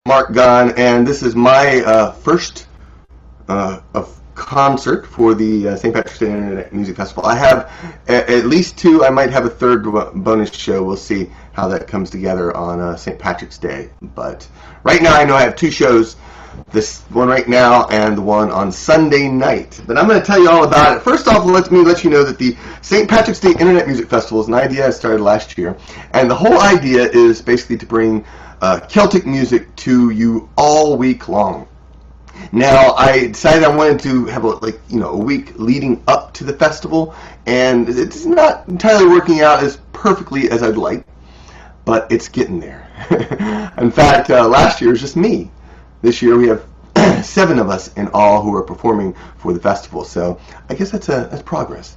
Marc Gunn, and this is my first of concert for the St. Patrick's Day Internet Music Festival. I have at least two. I might have a third bonus show. We'll see how that comes together on St. Patrick's Day. But right now, I know I have two shows. This one right now and the one on Sunday night. But I'm going to tell you all about it. First off, let me let you know that the St. Patrick's Day Internet Music Festival is an idea I started last year. And the whole idea is basically to bring Celtic music to you all week long. Now, I decided I wanted to have a week leading up to the festival, and it's not entirely working out as perfectly as I'd like, but it's getting there. In fact, last year it was just me. This year we have 7 of us in all who are performing for the festival, so I guess that's progress.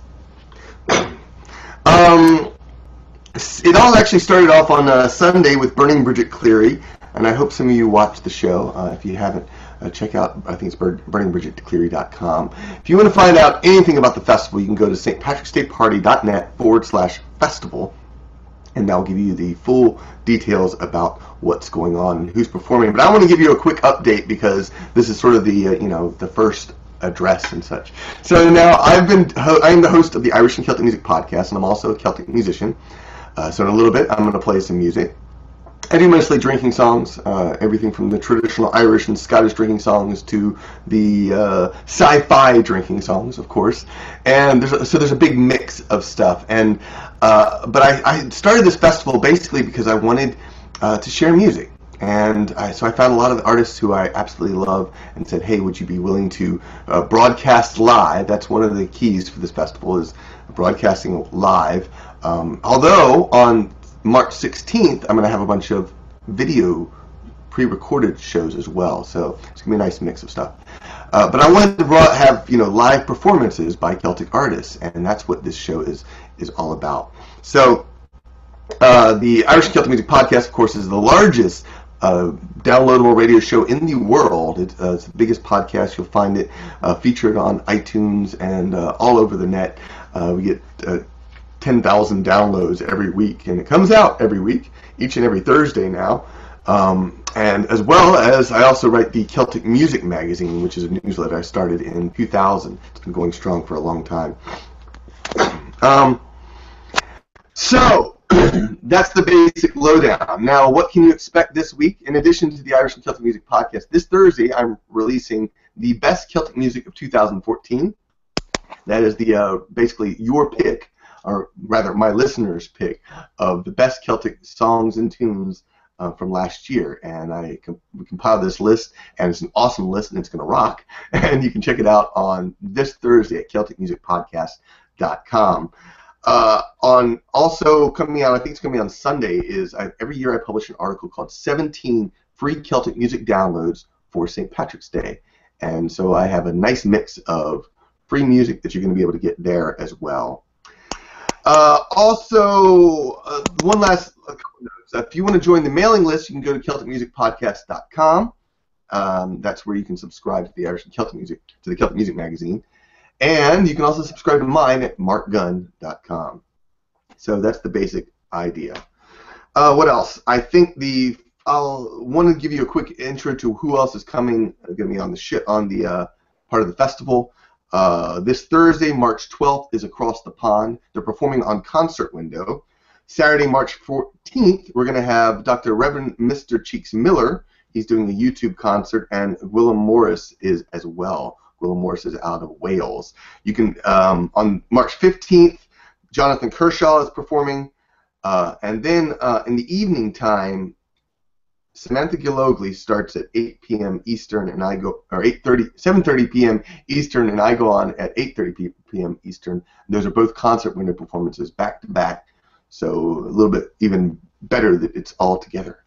It all actually started off on Sunday with Burning Bridget Cleary, and I hope some of you watched the show. If you haven't, check out, I think it's burningbridgetcleary.com. If you want to find out anything about the festival, you can go to stpatricksdayparty.net/festival, and that will give you the full details about what's going on and who's performing. But I want to give you a quick update because this is sort of the the first address and such. So now I'm the host of the Irish and Celtic Music Podcast, and I'm also a Celtic musician. So in a little bit, I'm going to play some music. I do mostly drinking songs, everything from the traditional Irish and Scottish drinking songs to the sci-fi drinking songs, of course. And there's a big mix of stuff. And but I started this festival basically because I wanted to share music. And so I found a lot of artists who I absolutely love and said, hey, would you be willing to broadcast live? That's one of the keys for this festival, is broadcasting live. Although on March 16th, I'm going to have a bunch of video pre-recorded shows as well, so it's going to be a nice mix of stuff. But I wanted to have live performances by Celtic artists, and that's what this show is all about. So the Irish and Celtic Music Podcast, of course, is the largest downloadable radio show in the world. It's the biggest podcast. You'll find it featured on iTunes and all over the net. We get 10,000 downloads every week, and it comes out every week, each and every Thursday now. And as well as I also write the Celtic Music Magazine, which is a newsletter I started in 2000. It's been going strong for a long time. So that's the basic lowdown. Now, what can you expect this week? In addition to the Irish and Celtic Music Podcast, this Thursday I'm releasing the best Celtic music of 2014. That is the basically your pick, or rather my listeners' pick, of the best Celtic songs and tunes from last year. And we compiled this list, and it's an awesome list, and it's going to rock. And you can check it out on this Thursday at CelticMusicPodcast.com. On also coming out, I think it's going to be on Sunday, is every year I publish an article called 17 Free Celtic Music Downloads for St. Patrick's Day. And so I have a nice mix of free music that you're going to be able to get there as well. Also, one last couple notes. If you want to join the mailing list, you can go to CelticMusicPodcast.com. That's where you can subscribe to the Irish and Celtic Music, to the Celtic Music Magazine. And you can also subscribe to mine at MarcGunn.com. So that's the basic idea. What else? I think I'll want to give you a quick intro to who else is going to be on the part of the festival. This Thursday, March 12th, is Across the Pond. They're performing on Concert Window. Saturday, March 14th, we're going to have Dr. Reverend Mr. Cheeks Miller. He's doing a YouTube concert, and Gwilym Morris is as well. Gwilym Morris is out of Wales. You can on March 15th, Jonathan Kershaw is performing, and then in the evening time, Samantha Gillogly starts at 8 p.m. Eastern, and I go, or 7:30 p.m. Eastern, and I go on at 8:30 p.m. Eastern. Those are both concert window performances back to back, so a little bit even better that it's all together.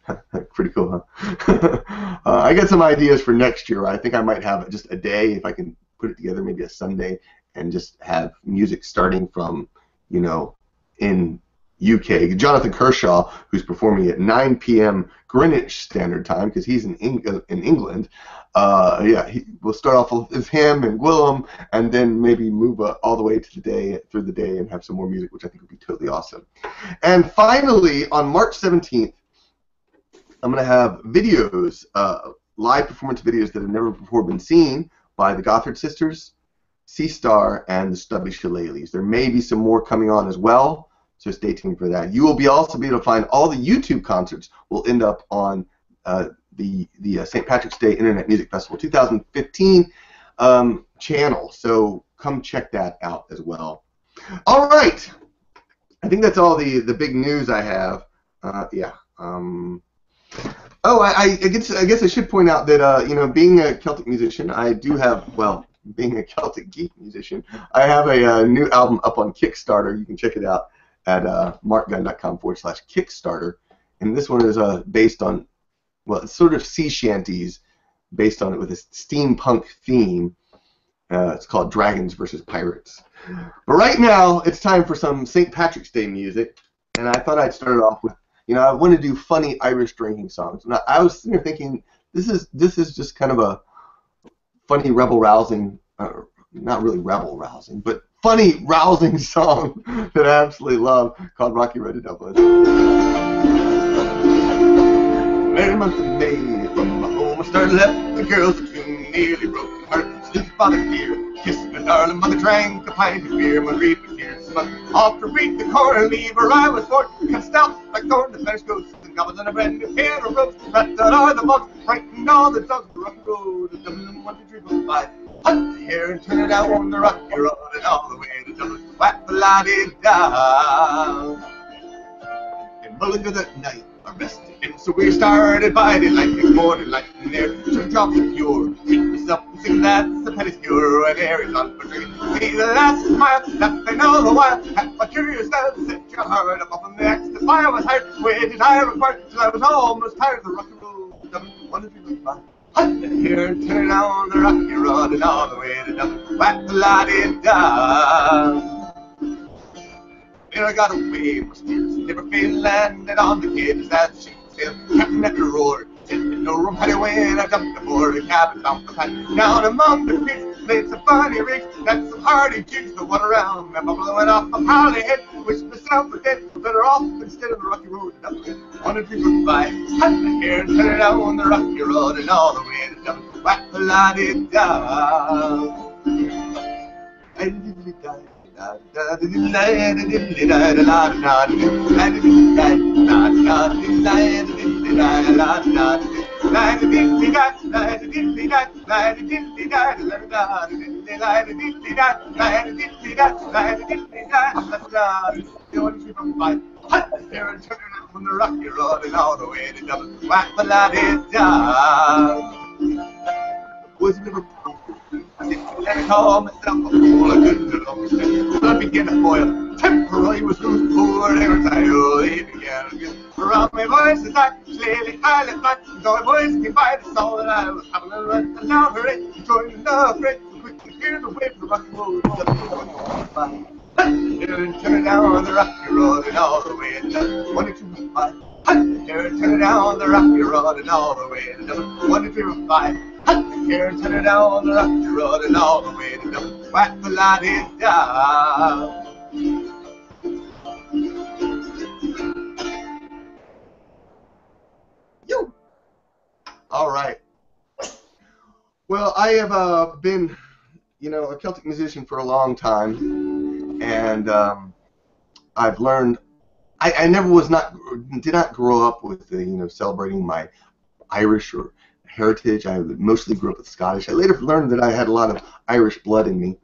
Pretty cool, huh? I got some ideas for next year. I think I might have just a day, if I can put it together, maybe a Sunday, and just have music starting from, in UK. Jonathan Kershaw, who's performing at 9 p.m. Greenwich Standard Time, because he's in England. We'll start off with him and Gwilym, and then maybe move all the way to through the day, and have some more music, which I think would be totally awesome. And finally, on March 17th, I'm going to have videos, live performance videos that have never before been seen by the Gothard Sisters, C-Star, and the Stubby Shillelaghs. There may be some more coming on as well, so stay tuned for that. You will also be able to find all the YouTube concerts will end up on the St. Patrick's Day Internet Music Festival 2015 channel, so come check that out as well. All right, I think that's all the big news I have. Yeah. Oh, I guess I should point out that you know, being a Celtic musician, I do have, well, being a Celtic geek musician, I have a new album up on Kickstarter. You can check it out at marcgunn.com/Kickstarter, and this one is based on, well, it's sort of sea shanties based on it with a steampunk theme. It's called Dragons versus Pirates. But right now, it's time for some St. Patrick's Day music, and I thought I'd start it off with, you know, I want to do funny Irish drinking songs. Now, I was sitting there thinking, this is just kind of a funny rebel-rousing, not really rebel-rousing, but funny, rousing song that I absolutely love, called Rocky Road to Dublin. Merry month of May, from my home I started left, the girls are too nearly broken heart. Sleep by the pier, kissed my darling mother, drank a pint of beer, my reed was here, smug off to read the corner lever. I was born, cut stout like thorn, the Spanish ghosts, and goblins, and a brand new pair of ropes, wrapped out are the bugs, frightened all the dogs, the rocky road, and Dublin, 1, 2, 3, 4, 5. Hunt the hair and turn it out on the rocky road, and all the way to Dublin, whack the lottie down. And Mulligan that night, arrested him, so we started biting like a morning light in there. 2 drops of pure, keep yourself and sing that's the pedicure, and air is on for drinking. See the last smile, laughing all the while, at my curious style, set your heart up on the axe. The fire was hired, waited I required, till I was almost tired of the rocky road. Dublin, 1, 2, 3, 4, 5. Hunt the hair and turn it on the rocky road, and all the way to Dublin, whack the lottie down. There I got away, my spirits never failed, landed on the cages that she sailed. Captain at the roar, in no room had I when I jumped aboard the cabin, found the pan down among the creeks, made some funny rigs, got some hardy jigs, the one around, and bubble went off a pally head, wished myself was dead, better off instead of the rocky road to Dublin. 1, 2, 3, 4, 5, hunt the hair and turn it down the rocky road, and all the way to Dublin, whack the lottie down. On the rocky road and all the way to Dublin, whack the lottie down. Was never I call myself a fool, I couldn't do it. I began to boil, temporarily was loose, poor, every time they began to get around my voice as I slowly, highly flat, so my voice came by, the saw that I was having a run, and now her it, joining the freight, so quickly clear the way for the rocky road, here and turn it down the rocky road, and all the way to Dublin, 1, 2, 5. Here and turn it down the rocky road, and all the way to Dublin, 1, 2, 5. Here and turn it down the rocky road, and all the way to Dublin, whack the lottie down. Yo! All right. Well, I have been, you know, a Celtic musician for a long time, and I've learned. I never did not grow up with, you know, celebrating my Irish or heritage. I mostly grew up with Scottish. I later learned that I had a lot of Irish blood in me.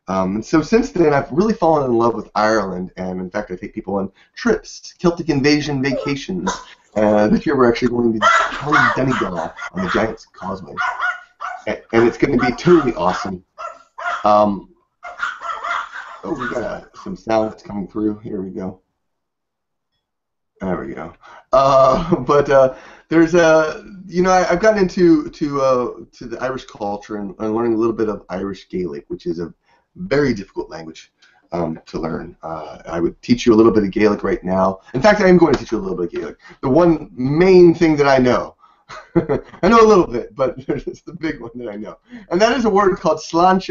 And so since then, I've really fallen in love with Ireland, and in fact, I take people on trips, Celtic invasion vacations. This year, we're actually going to Donegal on the Giant's Causeway, and it's going to be totally awesome. Oh, we got some sound that's coming through. Here we go. There we go. There's you know, I've gotten into the Irish culture and learning a little bit of Irish Gaelic, which is a very difficult language to learn. I would teach you a little bit of Gaelic right now. In fact, I am going to teach you a little bit of Gaelic. The one main thing that I know, I know a little bit, but there's the big one that I know, and that is a word called some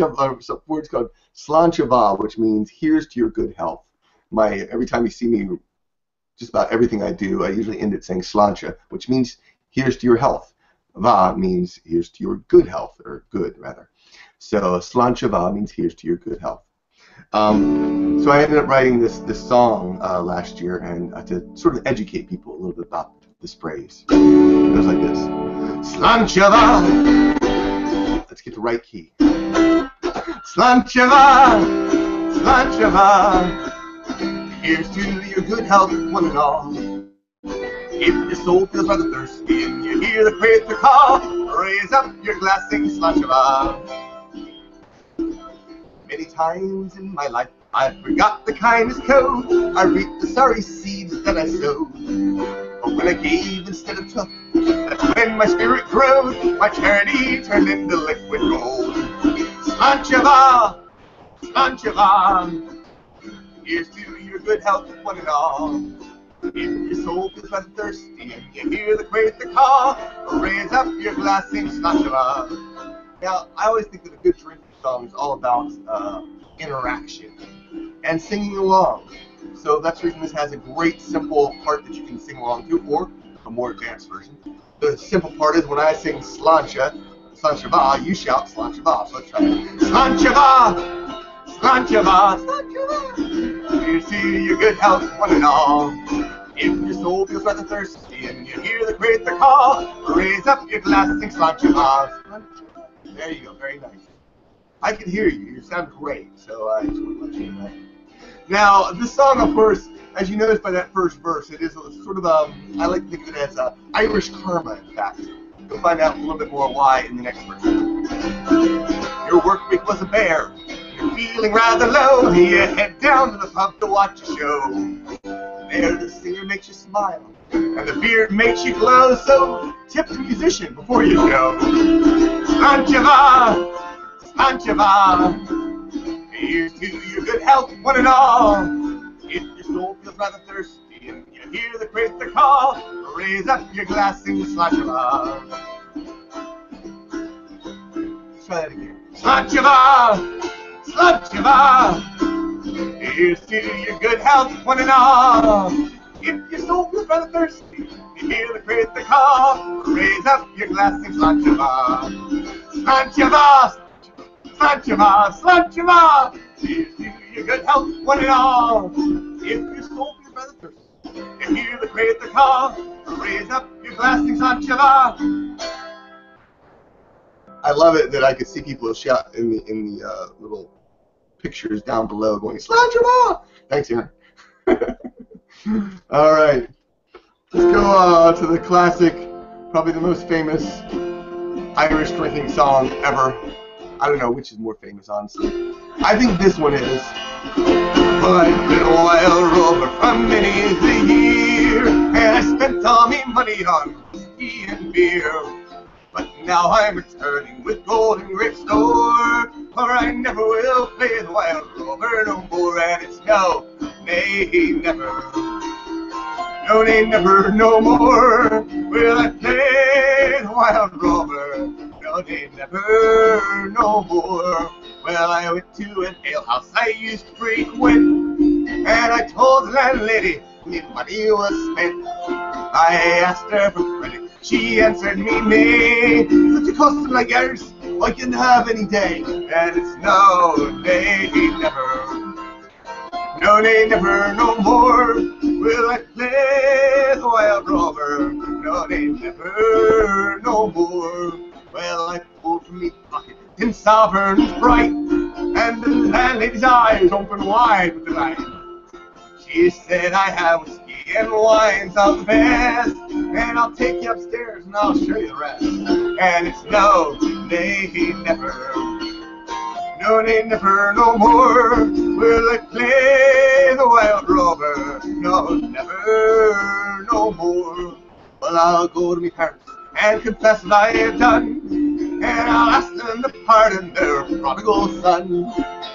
words called sláinte, which means "here's to your good health." Every time you see me just about everything I do, I usually end it saying sláinte, which means here's to your health. Va means here's to your good health, or good rather. So sláinte va means here's to your good health. So I ended up writing this song last year, and to sort of educate people a little bit about this phrase. It goes like this: Sláinte va. Let's get the right key. Sláinte va, sláinte va. Here's to your good health, one and all. If your soul feels rather thirsty and you hear the Creator call, raise up your glass, sing sláinte va. Many times in my life I forgot the kindness code. I reaped the sorry seeds that I sowed. But when I gave instead of took, that's when my spirit growed. My charity turned into liquid gold. Sláinte va, sláinte va. Here's to your good health, one and all. If your soul feels rather thirsty and you hear the Creator call, raise up your glass, sing sláinte va. Now, I always think that a good drinking song is all about interaction and singing along. So that's the reason this has a great simple part that you can sing along to, or a more advanced version. The simple part is when I sing sláinte va, you shout sláinte va. So let's try it. Sláinte va, sláinte va, sláinte va. Here's to your good health, one and all. If your soul feels rather thirsty and you hear the Creator call, raise up your glass, sing sláinte va. There you go, very nice. I can hear you. You sound great, so I just want to let you know that. Now, this song, of course, as you notice by that first verse, it is sort of I like to think of it as Irish karma, in fact. You'll find out a little bit more why in the next verse. Your work week was a bear. You're feeling rather low. You head down to the pub to watch a show. There the singer makes you smile, and the beard makes you glow. So tip the musician before you go. Sláinte va, sláinte va. Here's to your good health, one and all. If your soul feels rather thirsty and you hear the Creator call, raise up your glass, sing sláinte va. Let's try that again. Sláinte va, sláinte va. Here's to your good health, one and all. If your soul feels rather thirsty, you hear the Creator call, raise up your glass, sing sláinte va. Sláinte va, sláinte va, sláinte va. Here's to your good health, one and all. If your soul feels rather thirsty, you hear the Creator call, raise up your glass, sing sláinte va. I love it that I could see people shout in the little pictures down below going, sláinte va! Thanks, Aaron. All right. Let's go to the classic, probably the most famous Irish drinking song ever. I don't know which is more famous, honestly. I think this one is. Well, I've been a wild rover for many a year, and I spent all my money on whiskey and beer. But now I'm returning with golden grapes store, for I never will play the wild rover no more. And it's no, nay, never, no, nay, never, no more will I play the wild rover. No, nay, never, no more. Well, I went to an alehouse I used to frequent, and I told the landlady my money was spent. I asked her for credit. She answered me, nay, such a custom like yours I can have any day. And it's no, nay, never, no, nay, never, no more will I play the wild rover. No, nay, never, no more. Well, I pulled from me pocket 10 sovereigns bright, and the landlady's eyes opened wide with delight. She said, I have whiskey and wines of the best, and I'll take you upstairs and I'll show you the rest. And it's no, nay, never, no, nay, never, no more will I play the wild rover. No, never, no more. Well, I'll go to my parents and confess what I have done, and I'll ask them to pardon their prodigal son.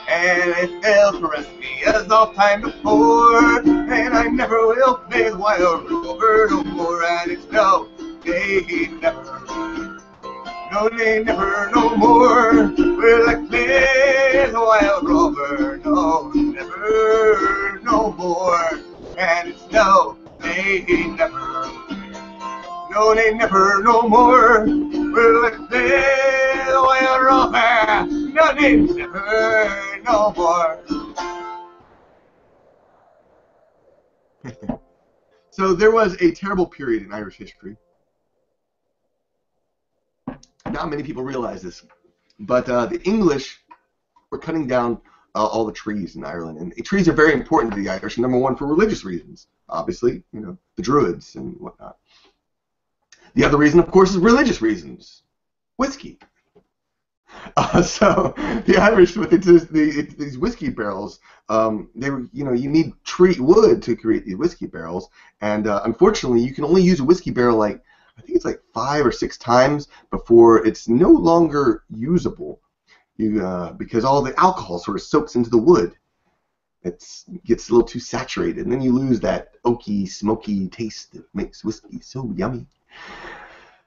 And if they'll caress me as oft time before, and I never will play the wild rover no more. And it's no, nay, never, no, nay, never, no more will I play the wild rover. No, never, no more. And it's no, they never, no, they never no more will they wear over, no, they never no more. So there was a terrible period in Irish history. Not many people realize this, but the English were cutting down all the trees in Ireland, and trees are very important to the Irish. Number one, for religious reasons, obviously, you know, the Druids and whatnot. The other reason, of course, is religious reasons, whiskey. So the Irish, with these whiskey barrels, they were, you know, you need tree wood to create these whiskey barrels, and unfortunately, you can only use a whiskey barrel like, I think it's like 5 or 6 times before it's no longer usable. Because all the alcohol sort of soaks into the wood. It gets a little too saturated, and then you lose that oaky, smoky taste that makes whiskey so yummy.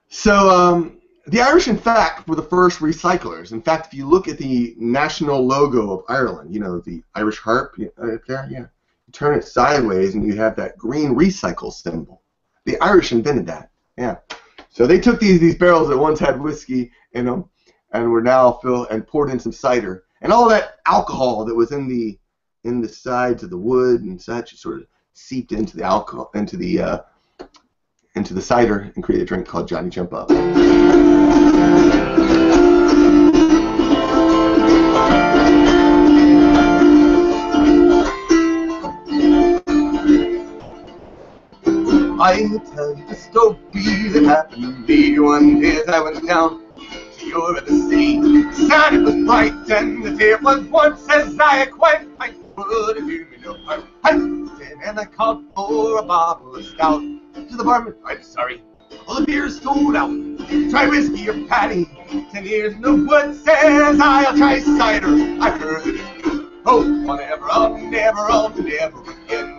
So the Irish, in fact, were the first recyclers. In fact, if you look at the national logo of Ireland, you know, the Irish harp right there, yeah, you turn it sideways and you have that green recycle symbol. The Irish invented that, yeah. So they took these barrels that once had whiskey in them, and were now filled and poured in some cider, and all that alcohol that was in the sides of the wood and such sort of seeped into the alcohol, into the cider, and created a drink called Johnny Jump Up. I'll tell you the story that happened to me one day as I went down over the sea. The sun, it was bright, and the day was once as I quite would have given me no harm. And I called for a bottle of stout. To the barman, I'm sorry, all the beer's sold out. Try whiskey or patty. 10 years no good, says I'll try cider. I heard it is good. Oh, I'll never again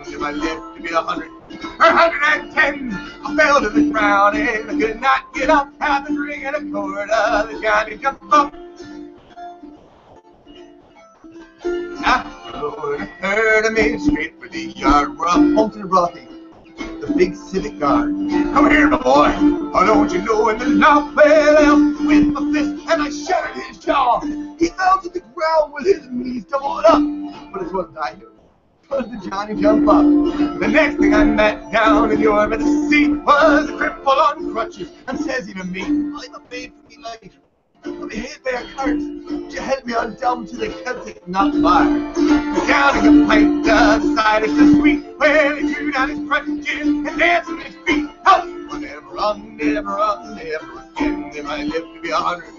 if I live to be 100 or 110. I fell to the ground and I could not get up. Had the drink and a quart of the Johnny Jump Up. After I heard I made straight for the yard where I pumped and Rothy, the big civic guard. Come here, my boy. Oh, don't you know in the law? Well, with my fist and I shattered his jaw. He fell to the ground with his knees doubled up. But it wasn't I knew. It was the Johnny Jump Up. The next thing I met down in your seat was a cripple on crutches. And says he to me, I'm afraid for me life. I'll be hit by a cart. Would you help me on down to the Celtic, not far? Downing a pint of cider so sweet. Well, he drew down his crutches and danced on his feet. Oh, I'll never again if I live to be 100.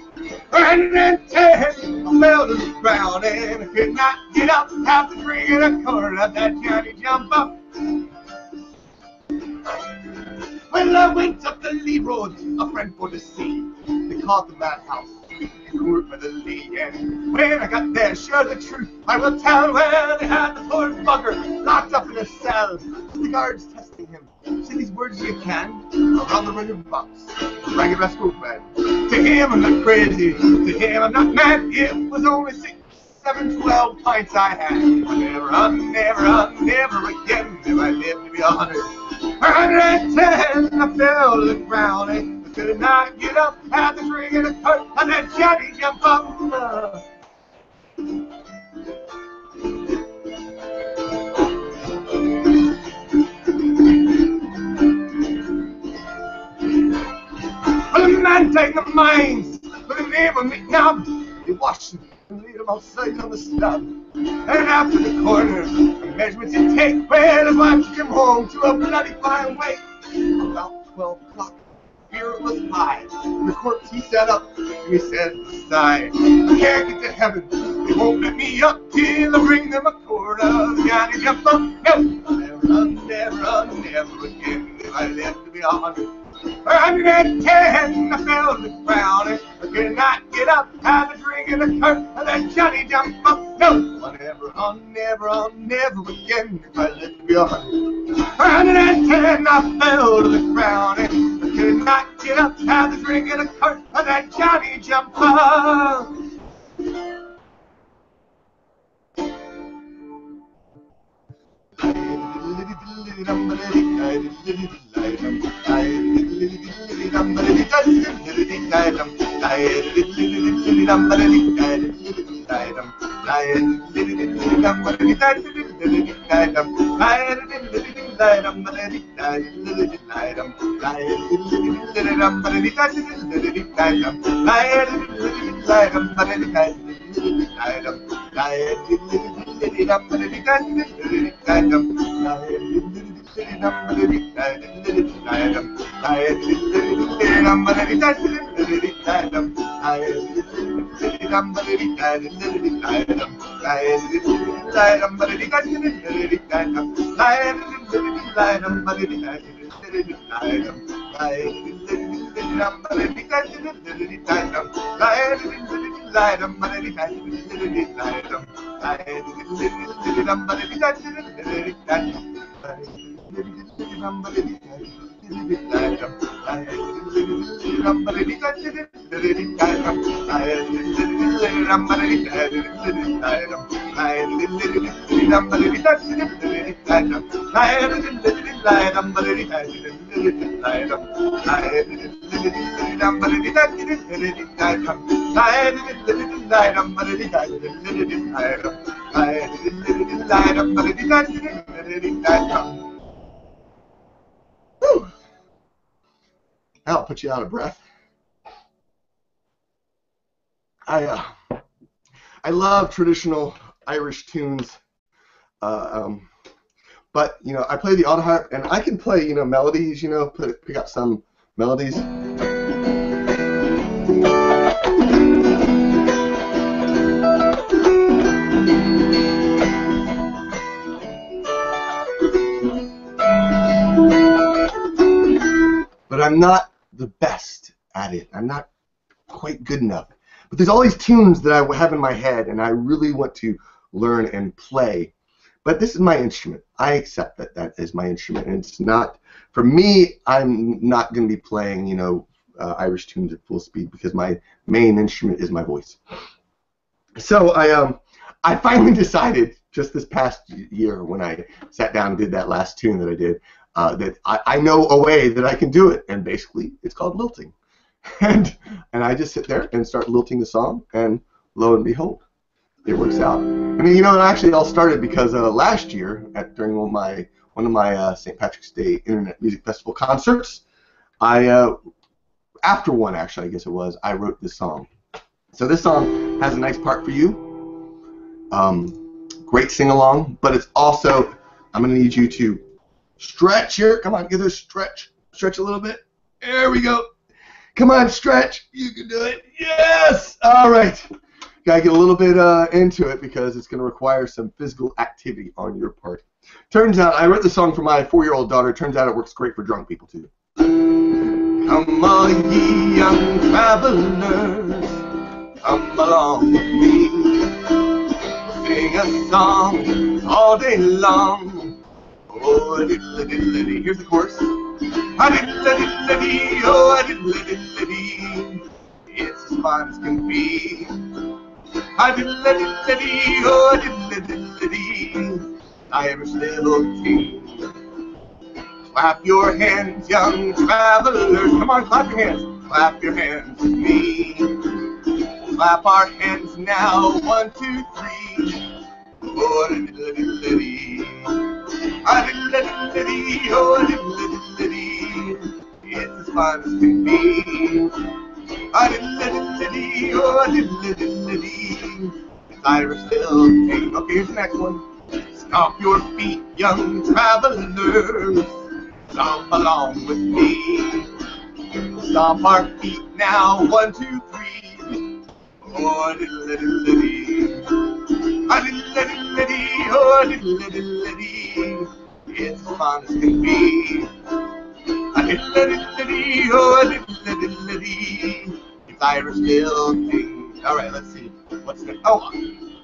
110, I fell to the ground and I could not get up after drinking a quart of that Johnny Jump Up. Well, I went up the Lee Road, a friend for to see. They called the madhouse, and court for the Lee. And when I got there, sure the truth I will tell. Well, they had the poor bugger locked up in a cell. The guards testing him. Say these words you can around the ring of box. Ragged rascal man. To him I'm not crazy. To him I'm not mad. It was only 6, 7, 12 pints I had. I'll never again if I live to be 100. 110, I fell to the ground and I could not get up. Had the drink and a quart of that Johnny Jump Up. Well, the man take the mines, but the name of McNabb, they washed him and laid him outside on the stub. And after the corner, the measurements you take, well, his wife took him home to a bloody fine wake. About 12 o'clock, fear was high. The corpse he sat up, and he said with a sigh, I can't get to heaven, they won't let me up till I bring them a quart of Johnny Jump Up. No, never again if I live to be 100. 110, I fell to the ground and I could not get up. Had a drink and a quart of that Johnny Jump Up. No, I'll never again if I live to be 100. 110, I fell to the ground and I could not get up. Had a drink and a quart of that Johnny Jump Up. That'll put you out of breath. I love traditional Irish tunes, but you know I play the autoharp and I can play melodies, pick up some melodies. But I'm not the best at it. I'm not quite good enough. But there's all these tunes that I have in my head, and I really want to learn and play. But this is my instrument. I accept that that is my instrument, and it's not for me. I'm not going to be playing, Irish tunes at full speed because my main instrument is my voice. So I finally decided just this past year when I sat down and did that last tune that I did that I know a way that I can do it, and basically it's called lilting. And I just sit there and start lilting the song, and lo and behold, it works out. I mean, it actually all started because last year, during one of my St. Patrick's Day Internet Music Festival concerts, after one actually, I guess it was, I wrote this song. So this song has a nice part for you. Great sing-along, but it's also, I'm going to need you to stretch here. Come on, give this stretch. Stretch a little bit. There we go. Come on, stretch. You can do it. Yes! All right. Got to get a little bit into it because it's going to require some physical activity on your part. Turns out, I wrote the song for my 4-year-old daughter. Turns out it works great for drunk people, too. Come all ye young travelers, come along with me. Sing a song all day long. Oh, diddle-diddle-dee. Here's the chorus. A-diddle-diddle-dee, oh, a-diddle-diddle-dee. It's as fun as can be. A-diddle-diddle-dee, oh, a-diddle-diddle-dee. Irish little king. Clap your hands, young travelers. Come on, clap your hands. Clap your hands with me. Clap our hands now. 1, 2, 3. Oh, a-diddle-diddle-dee. A-diddle-diddle-dee, oh, a-diddle-diddle-dee. It's as fun as can be. A-diddle-diddle-dee, oh, a-diddle-diddle-dee. It's Irish little king. Okay, here's the next one. Stomp your feet, young travelers. Stomp along with me. Stomp our feet now. 1, 2, 3. Oh, a-diddle-diddle-dee. A-diddle-diddle-dee, oh, a-diddle-diddle-dee. It's as fun as can be. A-diddle-diddle-dee, oh, a-diddle-diddle-dee. It's Irish little king. All right, let's see. What's next? Oh,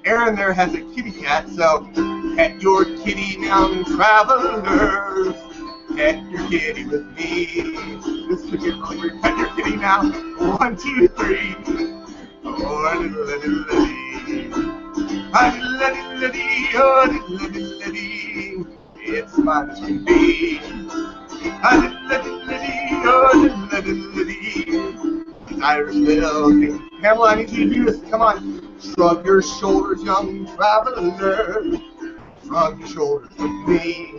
Aaron there has a kitty cat, so pet your kitty, young travelers. Pet your kitty with me. This could get really weird. Pet your kitty now. 1, 2, 3. Oh, a-diddle-diddle-dee. A-diddle-diddle-dee, oh, a-diddle-diddle-dee. It's fun as can be. It's Irish milk. Pamela, I need you to do this. Come on. Shrug your shoulders, young traveler. Shrug your shoulders with me.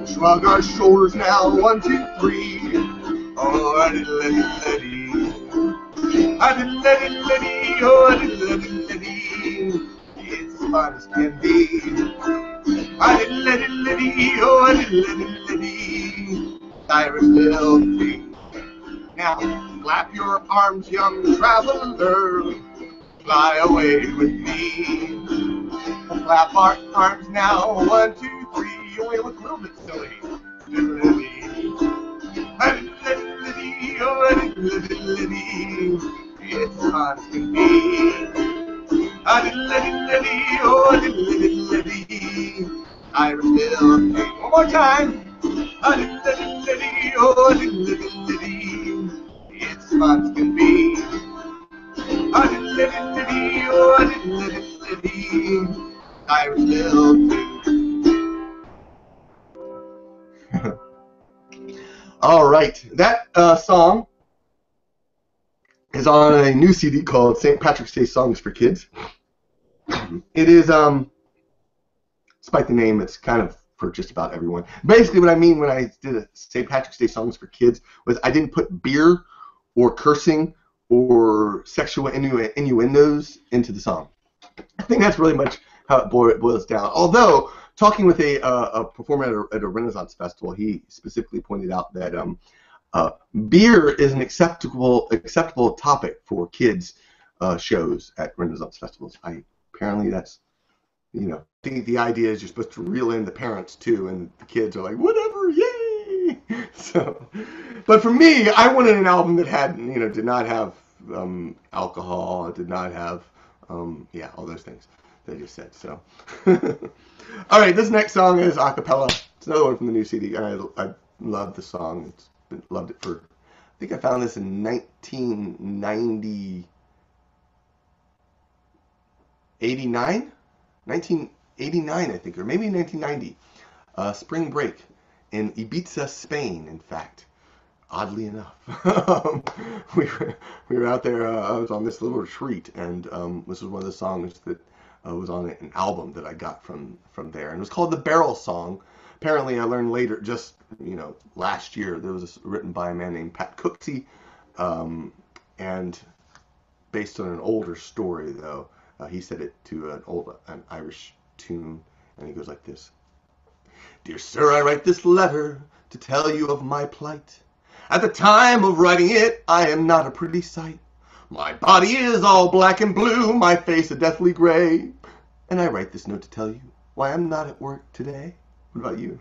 Shrug our shoulders now. 1, 2, 3. Oh, I did let oh, it's as fun as can be. Irish milk. Now, flap your arms, young traveler. Fly away with me. We'll flap our arms now. 1, 2, 3. You only look a little bit silly. It's fun as can be. Irish milk. One more time. It's fun as can be. Irish milk. All right, that song is on a new CD called St. Patrick's Day Songs for Kids. It is, despite the name, it's kind of for just about everyone. Basically, what I mean when I did a St. Patrick's Day Songs for Kids was I didn't put beer or cursing or sexual innuendos into the song. I think that's really much how it boils down. Although, talking with a performer at a Renaissance festival, he specifically pointed out that beer is an acceptable topic for kids shows at Renaissance festivals. Apparently that's, I think the idea is you're supposed to reel in the parents too, and the kids are like, whatever, yay! So, but for me, I wanted an album that had, did not have alcohol, did not have, all those things that I just said. So, all right, this next song is a cappella. It's another one from the new CD, and I love the song. Loved it for, I think I found this in 1989, 1989, I think, or maybe 1990. Spring break in Ibiza, Spain, in fact. Oddly enough. we were out there, I was on this little retreat, and this was one of the songs that was on an album that I got from there. And it was called The Barrel Song. Apparently, I learned later, just, last year, there was written by a man named Pat Cooksey, and based on an older story, though. He said it to an Irish tune, and he goes like this. Dear sir, I write this letter to tell you of my plight. At the time of writing it, I am not a pretty sight. My body is all black and blue, my face a deathly gray. And I write this note to tell you why I'm not at work today. What about you?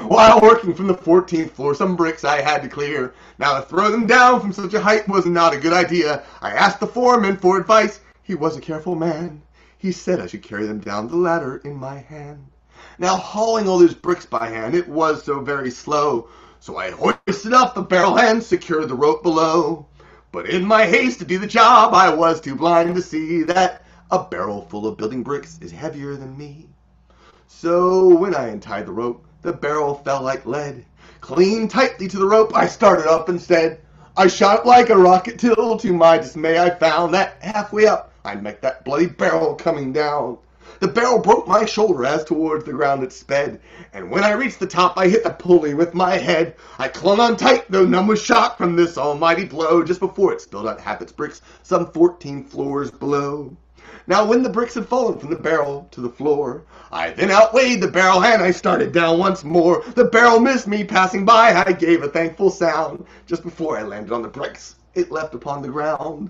While working from the 14th floor, some bricks I had to clear. Now to throw them down from such a height was not a good idea. I asked the foreman for advice. He was a careful man. He said I should carry them down the ladder in my hand. Now hauling all those bricks by hand, it was so very slow. So I hoisted up the barrel and secured the rope below. But in my haste to do the job, I was too blind to see that a barrel full of building bricks is heavier than me. So when I untied the rope, the barrel fell like lead. Clinging tightly to the rope, I started up instead. I shot up like a rocket till, to my dismay, I found that halfway up, I'd met that bloody barrel coming down. The barrel broke my shoulder as towards the ground it sped, and when I reached the top, I hit the pulley with my head. I clung on tight, though numb with shock from this almighty blow, just before it spilled out half its bricks, some 14 floors below. Now when the bricks had fallen from the barrel to the floor, I then outweighed the barrel and I started down once more. The barrel missed me passing by, I gave a thankful sound. Just before I landed on the bricks, it leapt upon the ground.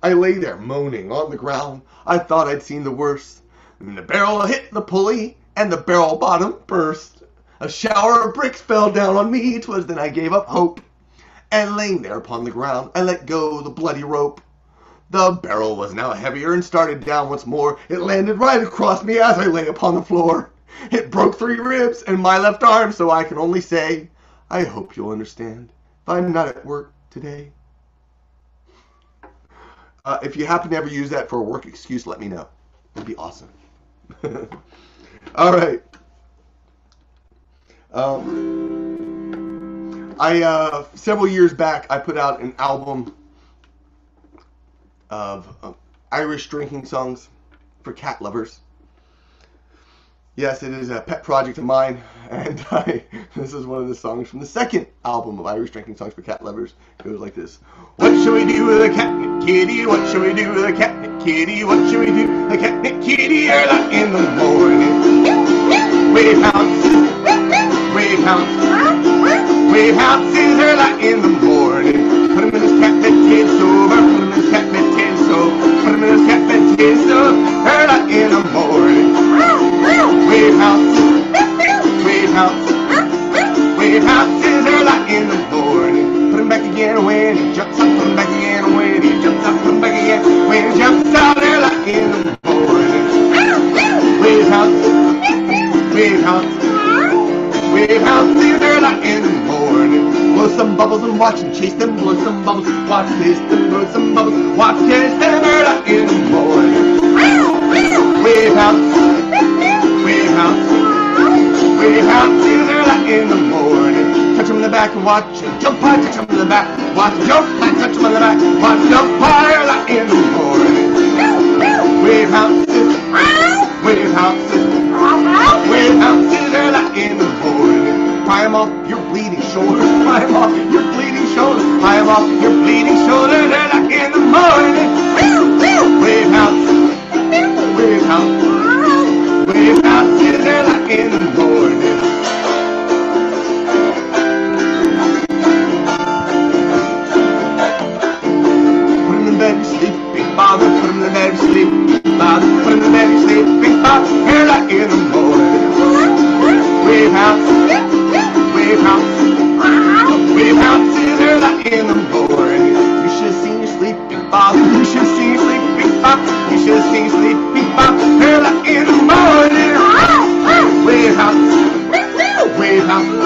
I lay there moaning on the ground, I thought I'd seen the worst. And the barrel hit the pulley and the barrel bottom burst. A shower of bricks fell down on me, 'twas then I gave up hope. And laying there upon the ground, I let go the bloody rope. The barrel was now heavier and started down once more. It landed right across me as I lay upon the floor. It broke 3 ribs and my left arm, so I can only say, I hope you'll understand if I'm not at work today. If you happen to ever use that for a work excuse, let me know. It'd be awesome. All right. Several years back, I put out an album of Irish drinking songs for cat lovers. Yes, it is a pet project of mine, and this is one of the songs from the second album of Irish drinking songs for cat lovers. It goes like this. What shall we do with a catnip kitty? What shall we do with a catnip kitty? What shall we do with a catnip kitty early in the morning? Wave hounces, wave hounces, wave hounces early in the morning. Put him in his cat bed tail sober, put him in his cat bed tail sober, put him in his cat bed tail sober early in the morning. Wave hounces, wave hounces, wave hounces early in the morning. Put him back again when he jumps up, put him back again when he jumps up, put him back again when he jumps out early in the morning. Wave hounces, wave hounces, wave hounces early in the morning. Blow some bubbles and watch and chase them, blow some bubbles, watch, chase them, blow some bubbles, watch, chase them early in the morning. Wave hounces, wave hounces, wave hounces early in the morning. Touch him in the back and watch him jump high, touch him in the back, watch him jump high, touch him in the back, watch him jump high early in the morning. Wave hounces, wave hounces, wave hounces early in the morning. Pry him off your bleeding shoulders, pry him off your bleeding shoulders, pry him off your bleeding shoulders early in the morning. Wave hounces, wave hounces, wave hounces early in the morning. Put him in bed, sleeping father, put him in bed, sleeping father, put him in bed, sleeping father early in the morning. Wave hounces, wave hounces, wave hounces early in the morning. You should have seen your sleeping father, you should have seen your sleeping father, you should have seen your sleeping father early in the morning. Wave hounces, wave hounces,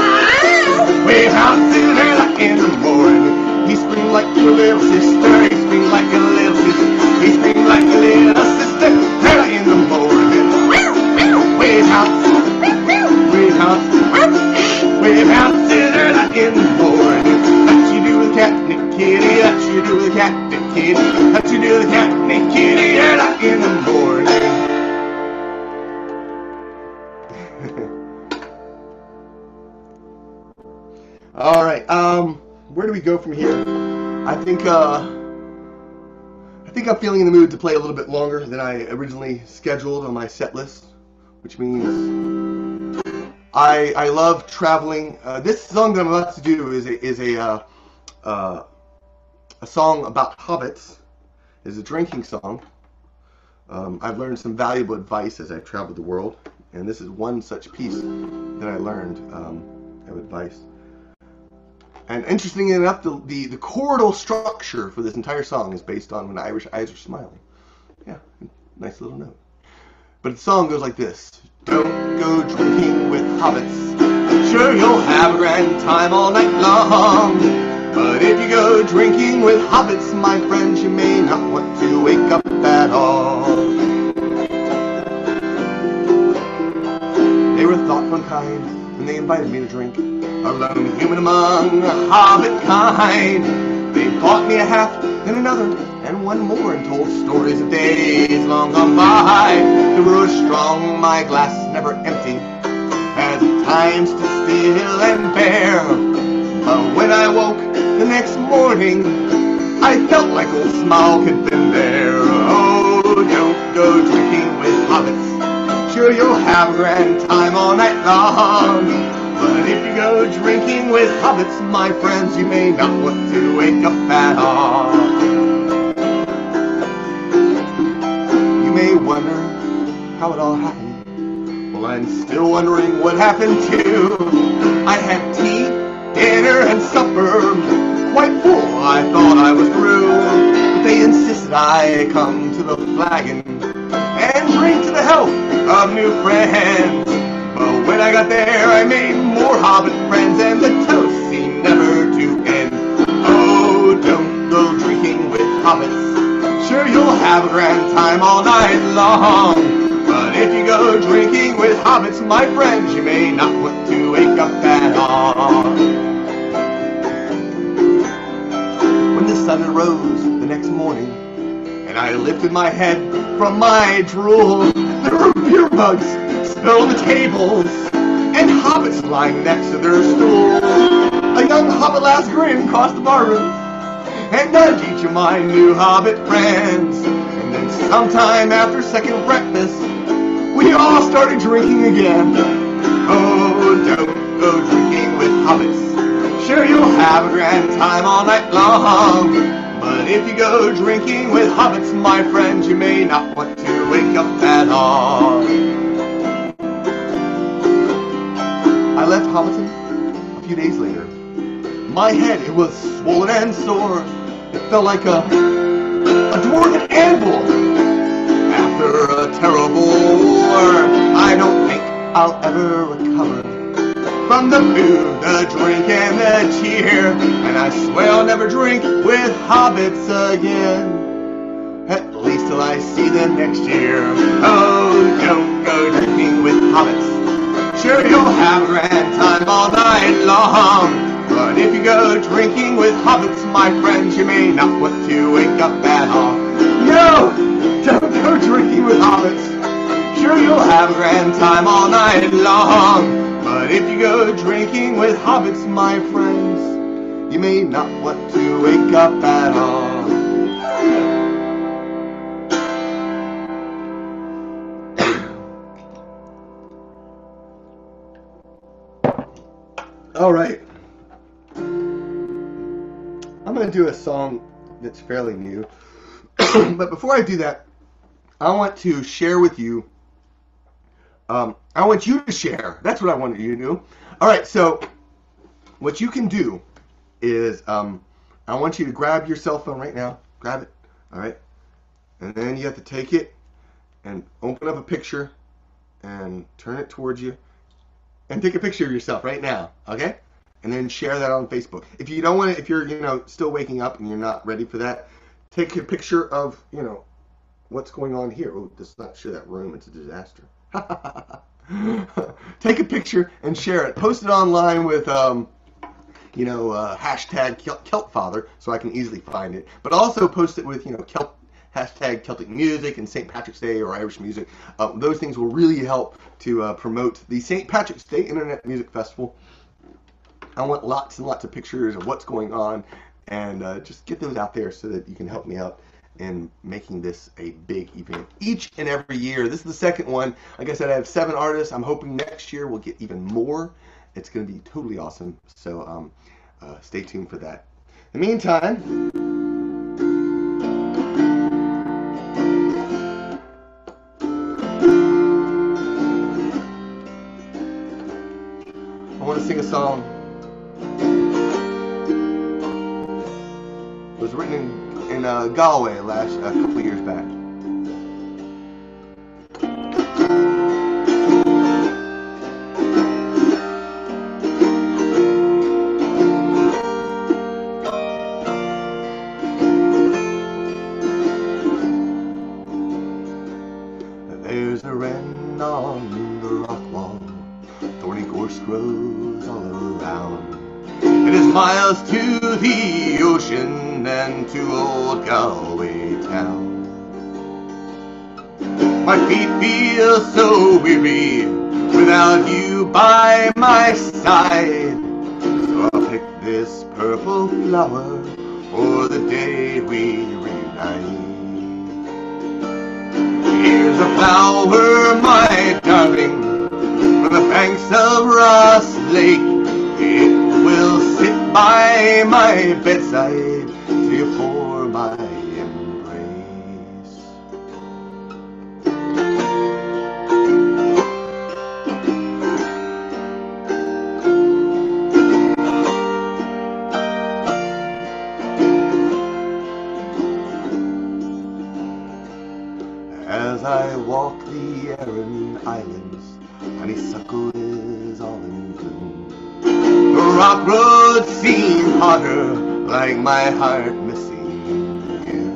wave hounces early in the morning. He screamed like your little sister, he screamed like your little sister, he screamed like your little sister early in the morning. Wave hounces, wave hounces, wave hounces early in the morning. That you do with catnip kitty, that you do with catnip kitty, that you do with catnip kitty early in the morning. All right, where do we go from here? I think I'm feeling in the mood to play a little bit longer than I originally scheduled on my set list, which means I love traveling. This song that I'm about to do is a song about hobbits. It's a drinking song. I've learned some valuable advice as I've traveled the world, and this is one such piece that I learned of advice. And interestingly enough, the chordal structure for this entire song is based on when Irish eyes are smiling. Yeah, nice little note. But the song goes like this. Don't go drinking with hobbits. Sure, you'll have a grand time all night long. But if you go drinking with hobbits, my friends, you may not want to wake up at all. They were thoughtful and kind, and they invited me to drink. A lone human among the hobbit kind. They bought me a half, then another, and one more, and told stories of days long gone by. The brew was strong, my glass never empty, as the time stood still and bare. But when I woke the next morning, I felt like old Smaug had been there. Oh, don't go drinking with hobbits. Sure, you'll have a grand time all night long. But if you go drinking with hobbits, my friends, you may not want to wake up at all. You may wonder how it all happened. Well, I'm still wondering what happened too. I had tea, dinner, and supper, quite full. I thought I was through, but they insisted I come to the flagon and drink to the health of new friends. But when I got there, I made more hobbit friends, and the toast seemed never to end. Oh, don't go drinking with hobbits. Sure, you'll have a grand time all night long. But if you go drinking with hobbits, my friends, you may not want to wake up at all. When the sun arose the next morning, and I lifted my head from my drool, there were beer mugs spilled on the tables, and hobbits lying next to their stool. A young hobbit lass grinned across the barroom, and nudged each of my new hobbit friends. And then sometime after second breakfast, we all started drinking again. Oh, don't go drinking with hobbits. Sure, you'll have a grand time all night long. But if you go drinking with hobbits, my friends, you may not want to wake up at all. I left Hobbiton a few days later. My head, it was swollen and sore. It felt like a dwarven anvil after a terrible war. I don't think I'll ever recover from the food, the drink, and the cheer. And I swear I'll never drink with hobbits again, at least till I see them next year. Oh, don't go drinking with hobbits. Sure, you'll have a grand time all night long. But if you go drinking with hobbits, my friends, you may not want to wake up at all. No! Don't go drinking with hobbits. Sure, you'll have a grand time all night long. But if you go drinking with hobbits, my friends, you may not want to wake up at all. All right. I'm going to do a song that's fairly new. But before I do that, I want to share with you. I want you to share. That's what I wanted you to do. All right, so what you can do is I want you to grab your cell phone right now. Grab it. All right. And then you have to take it and open up a picture and turn it towards you and take a picture of yourself right now. Okay? And then share that on Facebook. If you don't want to, if you're, still waking up and you're not ready for that, take a picture of, what's going on here. Oh, let's not share that room. It's a disaster. Take a picture and share it. Post it online with, hashtag KeltFather so I can easily find it. But also post it with, hashtag Celtic music and St. Patrick's Day or Irish music. Those things will really help to promote the St. Patrick's Day Internet Music Festival. I want lots and lots of pictures of what's going on, and just get those out there so that you can help me out in making this a big event each and every year. This is the second one. Like I said, I have 7 artists. I'm hoping next year we'll get even more. It's going to be totally awesome. So stay tuned for that. In the meantime, I want to sing a song. It was written in Galway a couple years back. There's a wren on the rock wall, thorny gorse grows all around. It is miles to the ocean and to old Galway town. My feet feel so weary without you by my side. So I'll pick this purple flower for the day we reunite. Here's a flower, my darling, from the banks of Ross Lake. It will sit by my bedside till for my embrace. As I walk the Aran Islands, honeysuckle is all in bloom. The rock roads seem harder, like my heart missing you.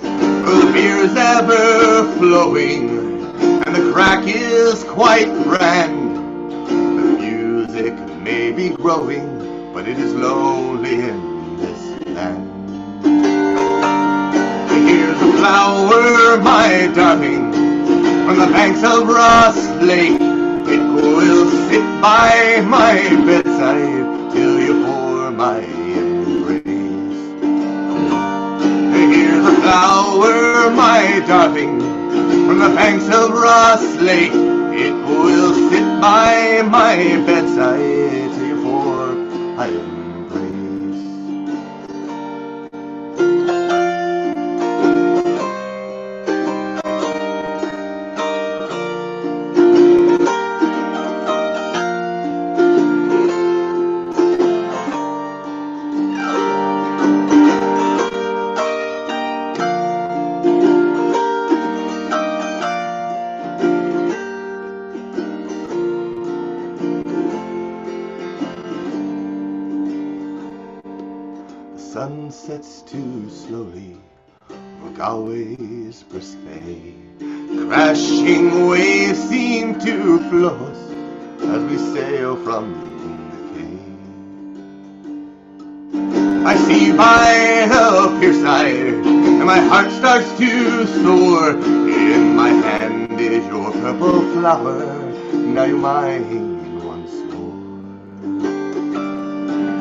The beer's ever overflowing, and the crack is quite grand. The music may be growing, but it is lonely in this land. Here's a flower, my darling, from the banks of Ross Lake. It will sit by my bedside till you pour my embrace. Here's a flower, my darling, from the banks of Ross Lake. It will sit by my bedside till you pour my embrace. Sun sets too slowly for Galway's brisk bay. Crashing waves seem to flow us as we sail from the quay. I see by the pierside, and my heart starts to soar. In my hand is your purple flower, now you're mine once more.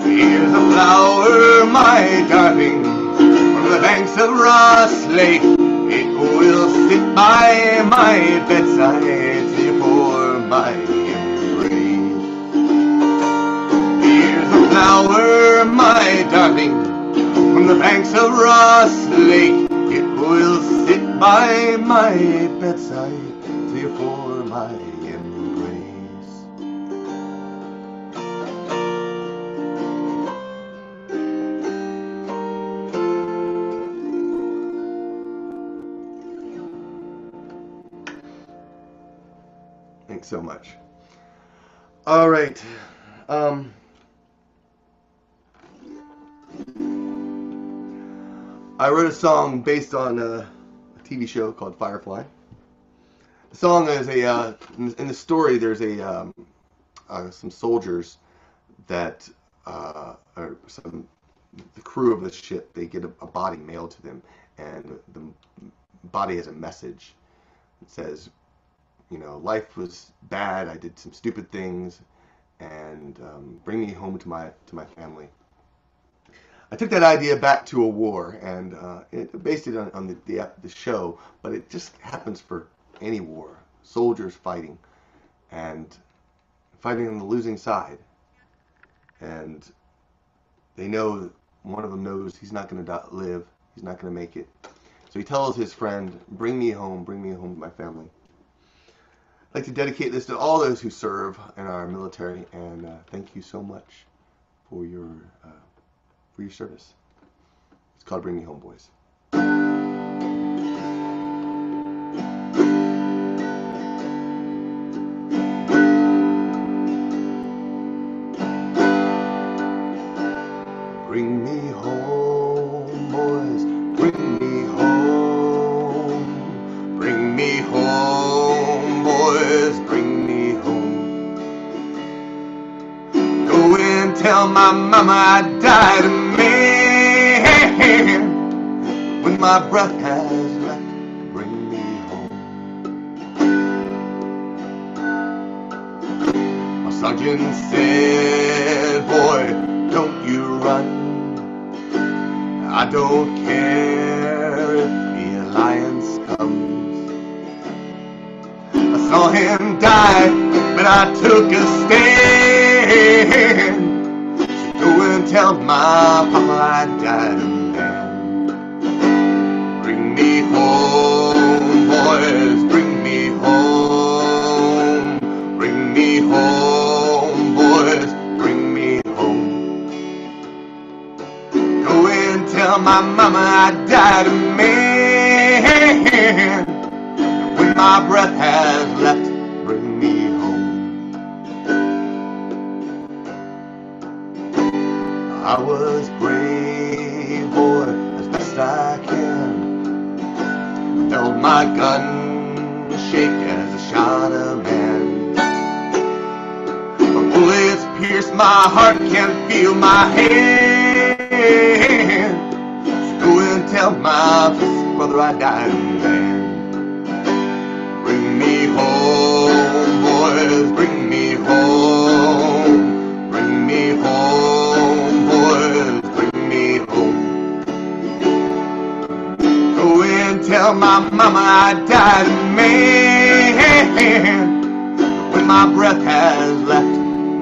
Here's a flower, my darling, from the banks of Ross Lake. It will sit by my bedside till you pour my embrace. Here's a flower, my darling, from the banks of Ross Lake. It will sit by my bedside till you pour my embrace. Thanks so much. All right. I wrote a song based on a TV show called Firefly. The song is in the story there's some soldiers that are the crew of the ship. They get a body mailed to them, and the body has a message. It says, you know, life was bad. I did some stupid things, and bring me home to my family. I took that idea back to a war, and it based it on the show, but it just happens for any war. Soldiers fighting, and fighting on the losing side, and they know, one of them knows he's not going to live, he's not going to make it. So he tells his friend, bring me home to my family. I'd like to dedicate this to all those who serve in our military, and thank you so much for your service. It's called Bring Me Home, Boys. Bring me home, boys, bring me home. Bring me home, boys, bring me home. Go and tell my mama I died a man. When my breath has left, bring me home. My sergeant said, boy, don't you run. I don't care if the alliance comes. I saw him die, but I took a stand. So go and tell my papa I died a man. Bring me home, boys, bring me home. Bring me home, boys, bring me home. Go and tell my mama I died a man. When my breath has left, bring me home. I was brave, boy, as best I can. Held my gun my heart can't feel my hand. So go and tell my brother I died, man. Bring me home, boys, bring me home. Bring me home, boys, bring me home. Go and tell my mama I died, man. When my breath has left,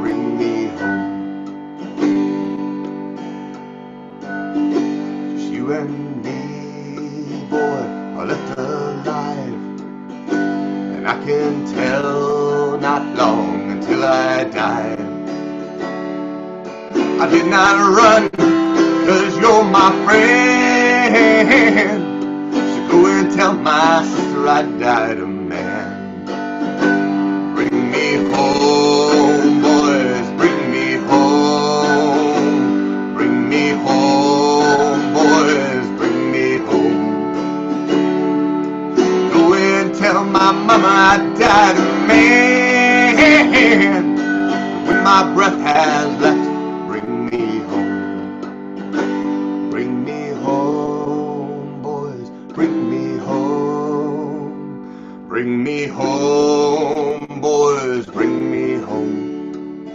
bring me home. Just you and me, boy, are left alive. And I can tell not long until I die. I did not run, 'cause you're my friend. So go and tell my sister I died a man. Bring me home, boys, bring me home. Bring me home, boys, bring me home. Go and tell my mama I died a man. When my breath has left, bring me home. Bring me home, boys, bring me home. Bring me home, boys, bring me home.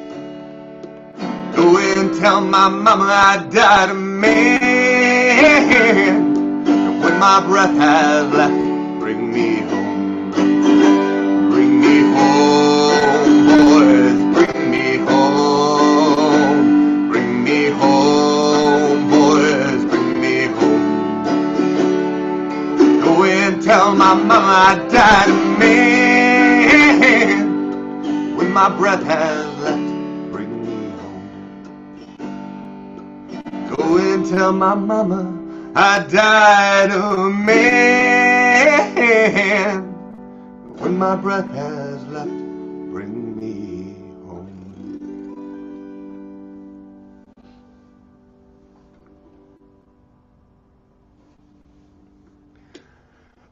Go and tell my mama I died a man. When my breath has left, bring me home. Bring me home, boys, bring me home. Bring me home, boys, bring me home. Go and tell my mama I died a man. When my breath has left, bring me home. Go and tell my mama I died a man. When my breath has left, bring me home.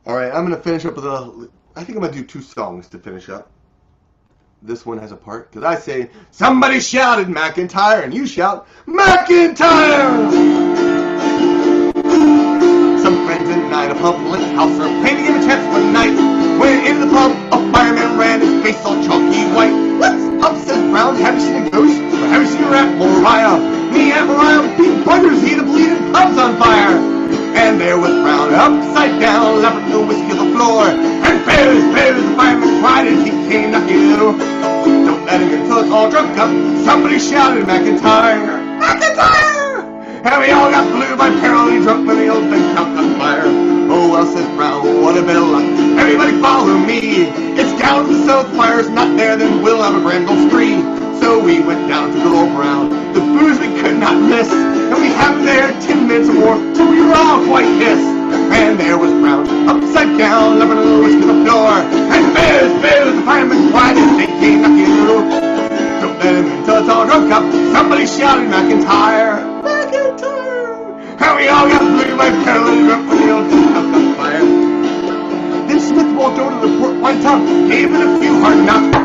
All right, I'm going to finish up with I think I'm going to do 2 songs to finish up. This one has a part, because I say, somebody shouted McIntyre, and you shout, McIntyre! Some friends in night, a public house, are playing him a chance one night. When in the pub, a fireman ran, his face all chalky white. What's up, says Brown, have you seen a ghost? Or have you seen a rat? Mariah, me and Mariah, big buggers, he the bleeding pub's on fire. And there was Brown, upside down, lapping the whiskey on the floor. And bears, the fireman cried as he came knocking. Don't let him until it's all drunk up. Somebody shouted, McIntyre, McIntyre! And we all got blew by apparently drunk when the old thing caught on fire. Oh well, says Brown, what a bit of luck. Everybody follow me. It's down to the south, fire's not there, then we'll have a grand old spree. So we went down to good old Brown, the booze we could not miss. And we had him there 10 minutes or more, till we were all quite pissed. And there was Brown, upside down, loving a little whiskey on the floor. And bears, the fireman cried as they came knocking on the door. Don't let him until it's all drunk up. Somebody shouted, McIntyre, McIntyre! And we all got blew by paralyzed drunk when the old thing caught on fire. Then Smith walked over to the port wine top, gave it a few hard knocks.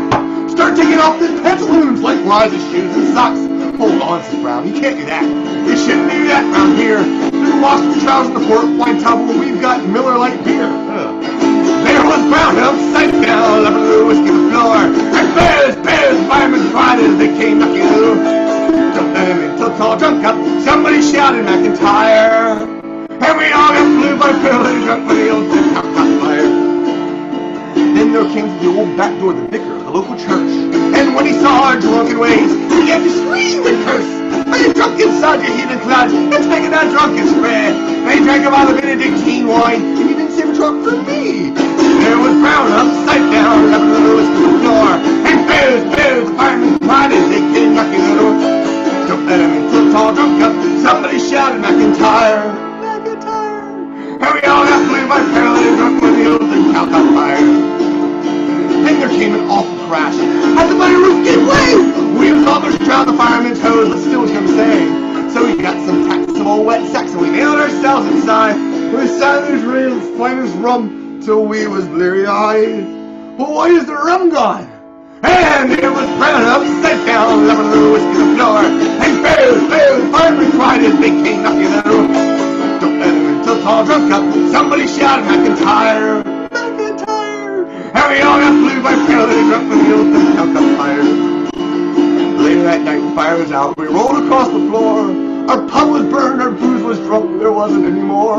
Start taking off his pantaloons like lies of shoes and socks. Hold on, says Brown, you can't do that. You shouldn't do that around here. There's lost some trousers in the port wine top where we've got Miller Lite beer. There was Brown upside down, loving a little whiskey on the floor. And bears, firemen cried as they came knocking on the door. Don't let him until it's all drunk up. Somebody shouted, McIntyre. And we all got blew by paralyzed drunk when the old thing caught on fire. Then there came to the old back door the vicar of the local church. And when he saw our drunken ways, he began to scream and curse. Are you drunk inside your heathen clod? It's making that drunken spread. They drank a bottle of Benedictine wine, and he didn't save a drop for me. There was Brown upside down, having a little whiskey on the floor. And bears, the firemen cried as they came knocking on the door. Don't let him until it's all drunk up. Somebody shouted, McIntyre, McIntyre. And we all got blew by paralyzed drunk when the old thing caught on fire. Then there came an awful crash as the muddy roof gave way. We was almost drowned the fireman's hose, but still was gonna say. So we got some tacks, some old wet sacks, and we nailed ourselves inside. We sat in these rails, fine as rum, till we was bleary-eyed. Well, why is the rum gone? And it was brown upside down, loving the whiskey on the floor. And boo, fireman cried as they came knocking at the door. Don't let him until tall drunk up. Somebody shouted, McIntyre, McIntyre. And we all got blue by paralytic drunk when the old town caught fire. Later that night, when fire was out, we rolled across the floor. Our pub was burned, our booze was drunk, there wasn't any more.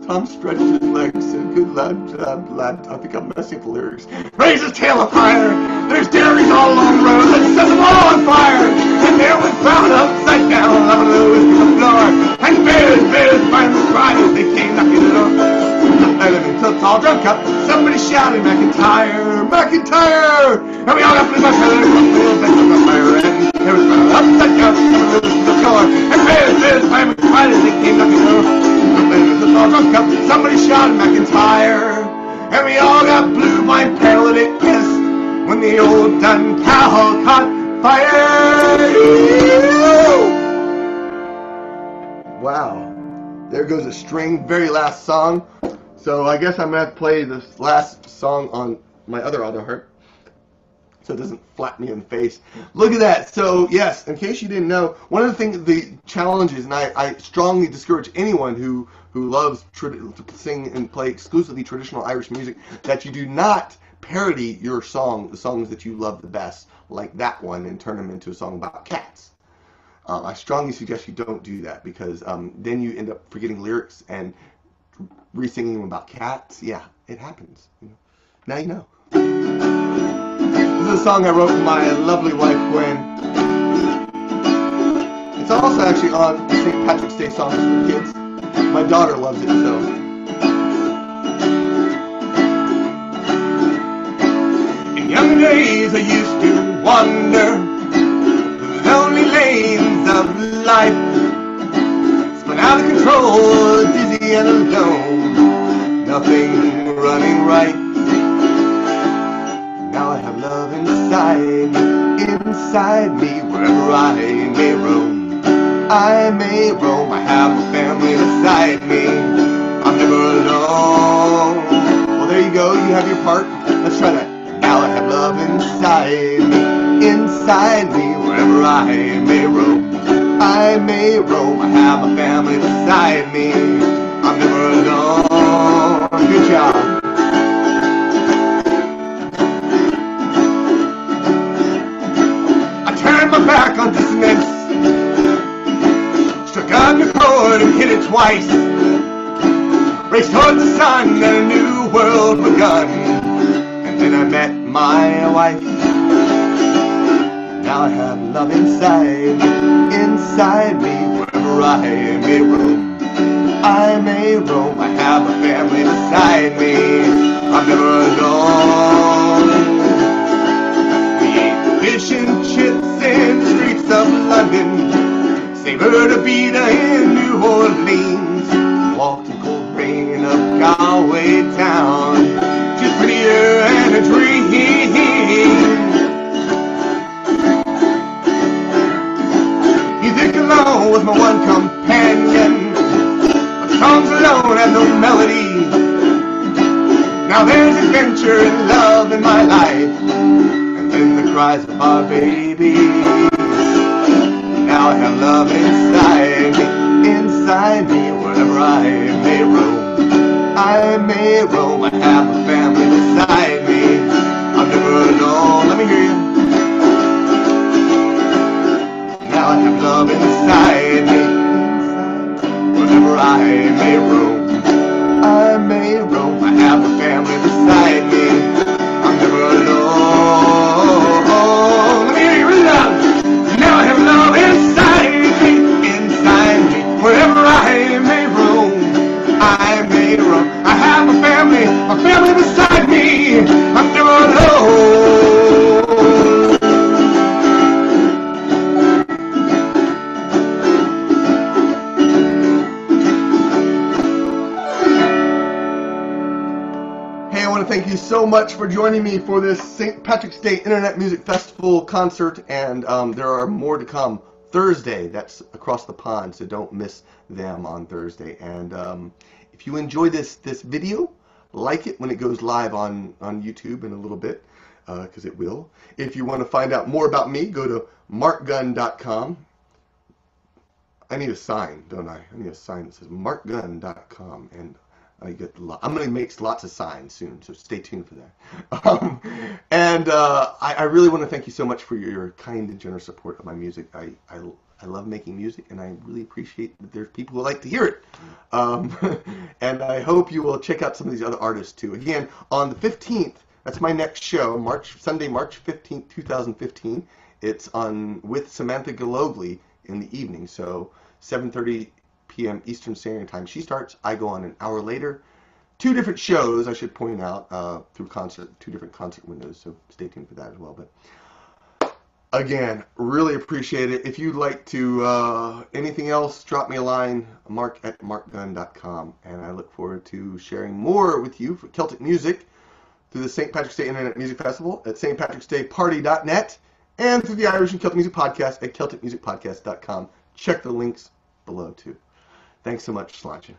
Tom stretched his legs, said, good lad, lad, I think I'm messing with the lyrics. Raise his tail of fire, there's dairies all along the road, let's set them all on fire. And there was found upside down, loving the whiskey on the floor. And bears, firemen cried as they came knocking at the door. And until it's all drunk up, somebody shouted, McIntyre, McIntyre! And we all got blue by color, on fire, and there was found upside down, loving the whiskey on the floor. And bears, firemen cried as they came knocking at the door. Somebody shouted McIntyre, and we all got blue wine paralytic pissed when the old dun cow caught fire. Wow, there goes a string, very last song. So I guess I'm going to have to play this last song on my other auto harp so it doesn't flap me in the face. Look at that. So yes, in case you didn't know, one of the things, the challenges, and I strongly discourage anyone who loves to sing and play exclusively traditional Irish music, that you do not parody your song, the songs that you love the best, like that one, and turn them into a song about cats. I strongly suggest you don't do that, because then you end up forgetting lyrics and re-singing them about cats. Yeah, it happens. Now you know. This is a song I wrote for my lovely wife, Gwen. It's also actually on the St. Patrick's Day songs for kids. My daughter loves it, so. In young days I used to wander through the lonely lanes of life, spun out of control, dizzy and alone, nothing running right. Now I have love inside me, wherever I may roam. I may roam, I have a family beside me, I'm never alone. Well, there you go, you have your part. Let's try that. Now I have love inside me, wherever I may roam. I may roam, I have a family beside me, I'm never alone. Good job. I turned my back on dissonance, struck on the chord and hit it twice, raced toward the sun and a new world begun, and then I met my wife. Now I have love inside me, wherever I may roam. I may roam, I have a family beside me, I'm never alone. We ate fish and chips in the streets of London, savored a pita in New Orleans, walked in cold rain of Galway town, just prettier and a dream. Music alone was my one companion, but songs alone had no melody. Now there's adventure and love in my life, and then the cries of our babies. Now I have love inside me, wherever I may roam. I may roam, I have a family beside me, I'm never alone. Let me hear you. Now I have love inside me, wherever I may roam. I may roam, I have a family beside me, I'm never alone. Let me hear you really loud. Now I have love inside me, wherever I may roam. I may roam, I have a family beside me, I'm never alone. Hey, I want to thank you so much for joining me for this St. Patrick's Day Internet Music Festival concert, and there are more to come. Thursday, that's across the pond, so don't miss them on Thursday. And if you enjoyed this video, like it when it goes live on YouTube in a little bit, because it will. If you want to find out more about me, go to marcgunn.com. I need a sign, don't I? I need a sign that says marcgunn.com, and I'm going to make lots of signs soon, so stay tuned for that. I really want to thank you so much for your kind and generous support of my music. I love making music, and I really appreciate that there's people who like to hear it. And I hope you will check out some of these other artists too. Again, on the 15th, that's my next show, Sunday, March 15th, 2015. It's on with Samantha Galogli in the evening, so 7:30 p.m. Eastern Standard Time. She starts. I go on an hour later. 2 different shows, I should point out, through 2 different concert windows, so stay tuned for that as well. But again, really appreciate it. If you'd like to, anything else, drop me a line, marc@marcgunn.com, and I look forward to sharing more with you for Celtic music through the St. Patrick's Day Internet Music Festival at stpatricksdayparty.net and through the Irish and Celtic Music Podcast at celticmusicpodcast.com. Check the links below, too. Thanks so much, Sláinte.